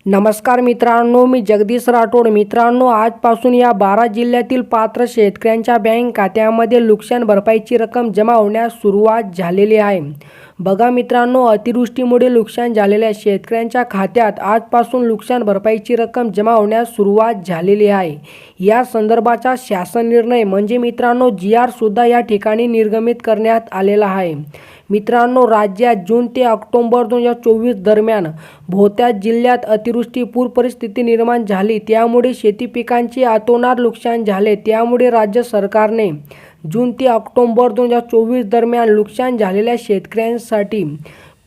नमस्कार मित्रांनो, मी जगदीश राठोड. मित्रांनो, आजपासून या 12 जिल्ह्यातील पात्र शेतकऱ्यांच्या बँक खात्यामध्ये नुकसान भरपाईची रक्कम जमा होण्यास सुरुवात झालेली आहे. बघा मित्रांनो, अतिवृष्टीमुळे नुकसान झालेल्या शेतकऱ्यांच्या खात्यात आजपासून नुकसान भरपाईची रक्कम जमा होण्यास सुरुवात झालेली आहे. या संदर्भाचा शासन निर्णय म्हणजे मित्रांनो GR सुद्धा या ठिकाणी निर्गमित करण्यात आलेला आहे. मित्रांनो, राज्यात जून ते ऑक्टोबर 2024 दरम्यान बहुतांश जिल्ह्यात अतिवृष्टी पूर परिस्थिती निर्माण झाली, त्यामुळे शेती पिकांचे अतोनात नुकसान झाले. त्यामुळे राज्य सरकारने जून ते ऑक्टोबर 2024 दरम्यान नुकसान झालेल्या शेतकऱ्यांसाठी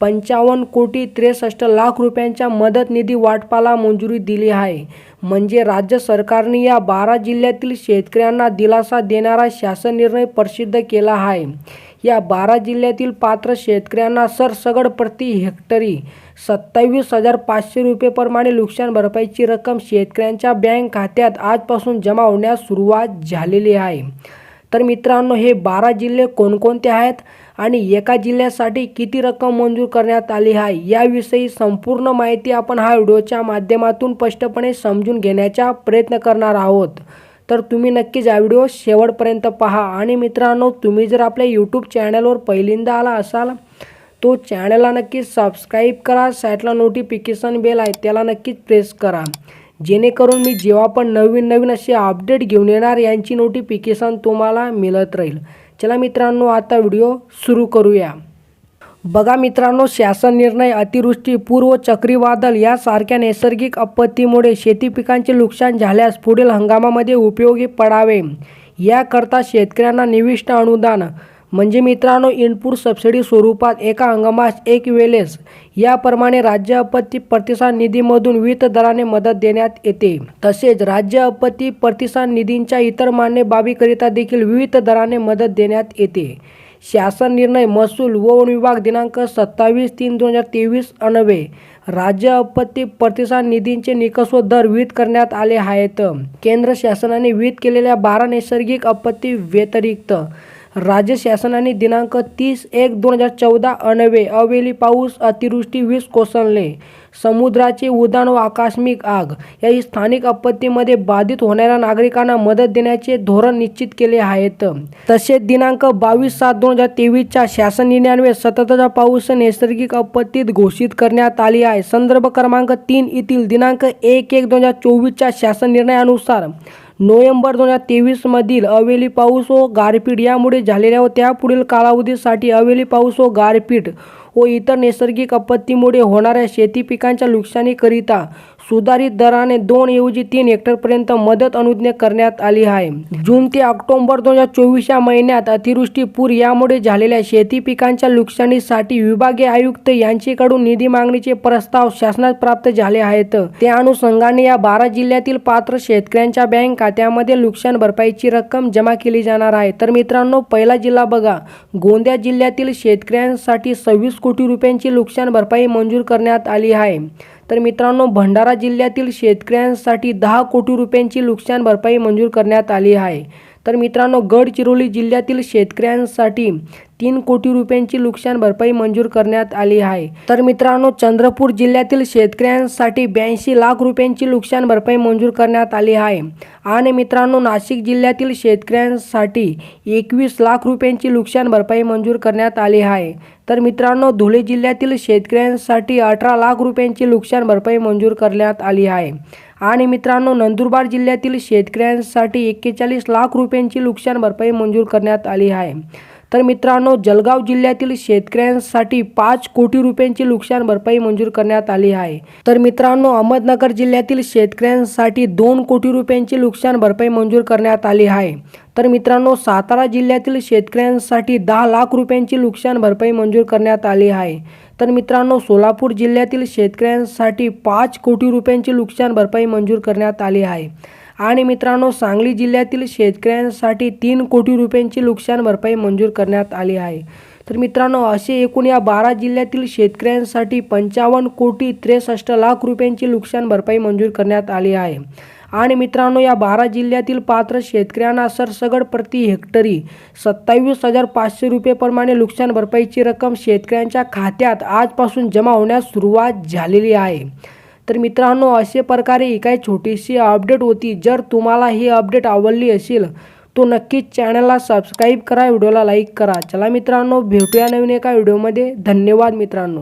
55,63,00,000 रुपयांच्या मदत निधी वाटपाला मंजुरी दिली आहे. म्हणजे राज्य सरकारने या 12 जिल्ह्यातील शेतकऱ्यांना दिलासा देणारा शासन निर्णय प्रसिद्ध केला आहे. या 12 जिल्ह्यातील पात्र शेतकऱ्यांना सरसगट प्रति हेक्टरी 27,500 रुपये प्रमाणे नुकसान भरपाईची रक्कम शेतकऱ्यांच्या बँक खात्यात आजपासून जमा होण्यास सुरुवात झालेली आहे. तर मित्रांनो, हे 12 जिल्हे कोणकोणते आहेत आणि एका जिल्ह्यासाठी किती रक्कम मंजूर करण्यात आली आहे, याविषयी संपूर्ण माहिती आपण हा व्हिडिओच्या माध्यमातून स्पष्टपणे समजून घेण्याचा प्रयत्न करणार आहोत. तर तुम्ही नक्कीच हा व्हिडिओ शेवटपर्यंत पहा. आणि मित्रांनो, तुम्ही जर आपल्या यूट्यूब चॅनलवर पहिल्यांदा आला असाल तो चॅनलला नक्कीच सबस्क्राईब करा. साईडला नोटिफिकेशन बेल आहे त्याला नक्कीच प्रेस करा, जेणेकरून मी जेव्हा पण नवीन असे अपडेट घेऊन येणार यांची नोटिफिकेशन तुम्हाला मिळत राहील. चला मित्रांनो, आता व्हिडिओ सुरू करूया. बघा मित्रांनो, शासन निर्णय अतिवृष्टी, पूर व चक्रीवादळ यासारख्या नैसर्गिक आपत्तीमुळे शेती पिकांचे नुकसान झाल्यास पुढील हंगामामध्ये उपयोगी पडावे याकरता शेतकऱ्यांना निविष्ट अनुदान म्हणजे मित्रांनो इनपुट सबसिडी स्वरूपात एका हंगामास एक वेळेस याप्रमाणे राज्य आपत्ती प्रतिसाद निधीमधून विविध दराने मदत देण्यात येते. तसेच राज्य आपत्ती प्रतिसाद निधींच्या इतर मान्य बाबीकरिता देखील विविध दराने मदत देण्यात येते. शासन निर्णय महसूल व वन विभाग दिनांक 27/3/2023 अन्वये राज्य आपत्ती प्रतिसाद निधींचे निकष व दर विहित करण्यात आले आहेत. केंद्र शासनाने विहित केलेल्या 12 नैसर्गिक आपत्ती व्यतिरिक्त राज्य शासनाने दिनांक 30/1/2014 अन्वये अवेली पाऊस, अतिवृष्टी, वीज कोसळणे, समुद्राचे उधाण व आकस्मिक आग या स्थानिक आपत्तीमध्ये बाधित होणाऱ्या नागरिकांना मदत देण्याचे धोरण निश्चित केले आहेत. तसेच दिनांक 22/7/2023 च्या शासन निर्णयान्वये सततचा पाऊस नैसर्गिक आपत्तीत घोषित करण्यात आली आहे. संदर्भ क्रमांक 3 येथील दिनांक 1/1/2024 च्या शासन निर्णयानुसार नोव्हेंबर 2023 मधील अवेली पाऊस व गारपीट यामुळे झालेल्या व त्यापुढील कालावधीसाठी अवेली पाऊस व गारपीट व इतर नैसर्गिक आपत्तीमुळे होणाऱ्या शेती पिकांच्या नुकसानीकरिता सुधारित दराने 2 ऐवजी 3 हेक्टरपर्यंत मदत अनुज्ञा करण्यात आली आहे. जून ते ऑक्टोबर 2024 या महिन्यात अतिवृष्टी, पूर यामुळे झालेल्या शेती पिकांच्या नुकसानीसाठी विभागीय आयुक्त यांच्याकडून निधी मागणीचे प्रस्ताव शासनात प्राप्त झाले आहेत. त्या अनुषंगाने या 12 जिल्ह्यातील पात्र शेतकऱ्यांच्या बँक खात्यामध्ये नुकसान भरपाईची रक्कम जमा केली जाणार आहे. तर मित्रांनो, पहिला जिल्हा बघा, गोंदिया जिल्ह्यातील शेतकऱ्यांसाठी 26 कोटी रुपयांची नुकसान भरपाई मंजूर करण्यात आली आहे. तर मित्रांनो, भंडारा जिल्ह्यातील शेतकऱ्यांसाठी 10 कोटी रुपयांची नुकसान भरपाई मंजूर करण्यात आली आहे. तर मित्रांनो, गडचिरोली जिल्ह्यातील शेतकऱ्यांसाठी 3 कोटी रुपयांची नुकसान भरपाई मंजूर करण्यात आली आहे. तर मित्रांनो, चंद्रपूर जिल्ह्यातील शेतकऱ्यांसाठी 82 लाख रुपयांची नुकसान भरपाई मंजूर करण्यात आली आहे. आणि मित्रांनो, नाशिक जिल्ह्यातील शेतकऱ्यांसाठी 21 लाख रुपयांची नुकसान भरपाई मंजूर करण्यात आली आहे. तर मित्रांनो, धुळे जिल्ह्यातील शेतकऱ्यांसाठी 18 लाख रुपयांची नुकसान भरपाई मंजूर करण्यात आली आहे. आणि मित्रांनो, नंदुरबार जिल्ह्यातील शेतकऱ्यांसाठी 41 लाख रुपयांची नुकसान भरपाई मंजूर करण्यात आली आहे. तर मित्रांनो, जळगाव जिल्ह्यातील शेतकऱ्यांसाठी 5 कोटी रुपयांची नुकसान भरपाई मंजूर करण्यात आली आहे. तर मित्रांनो, अहमदनगर जिल्ह्यातील शेतकऱ्यांसाठी 2 कोटी रुपयांची नुकसान भरपाई मंजूर करण्यात आली आहे. तर मित्रांनो, सातारा जिल्ह्यातील शेतकऱ्यांसाठी 10 लाख रुपयांची नुकसान भरपाई मंजूर करण्यात आली आहे. तर मित्रांनो, सोलापूर जिल्ह्यातील शेतकऱ्यांसाठी 5 कोटी रुपयांची नुकसान भरपाई मंजूर करण्यात आली आहे. आणि मित्रांनो, सांगली जिल्ह्यातील शेतकऱ्यांसाठी 3 कोटी रुपयांची नुकसान भरपाई मंजूर करण्यात आली आहे. तर मित्रांनो, असे एकूण या 12 जिल्ह्यातील शेतकऱ्यांसाठी 55,63,00,000 रुपयांची नुकसान भरपाई मंजूर करण्यात आली आहे. आणि मित्रांनो, या 12 जिल्ह्यातील पात्र शेतकऱ्यांना सरसगट प्रति हेक्टरी 27,500 रुपये प्रमाणे नुकसान भरपाईची रक्कम शेतकऱ्यांच्या खात्यात आजपासून जमा होण्यास सुरुवात झालेली आहे. तर मित्रांनो, अशा प्रकारे ही काही छोटीशी अपडेट होती. जर तुम्हाला ही अपडेट आवडली असेल तो नक्कीच चॅनलला सबस्क्राईब करा, व्हिडिओला लाईक करा. चला मित्रांनो, भेटूया नवीन एका व्हिडिओमध्ये. धन्यवाद मित्रांनो.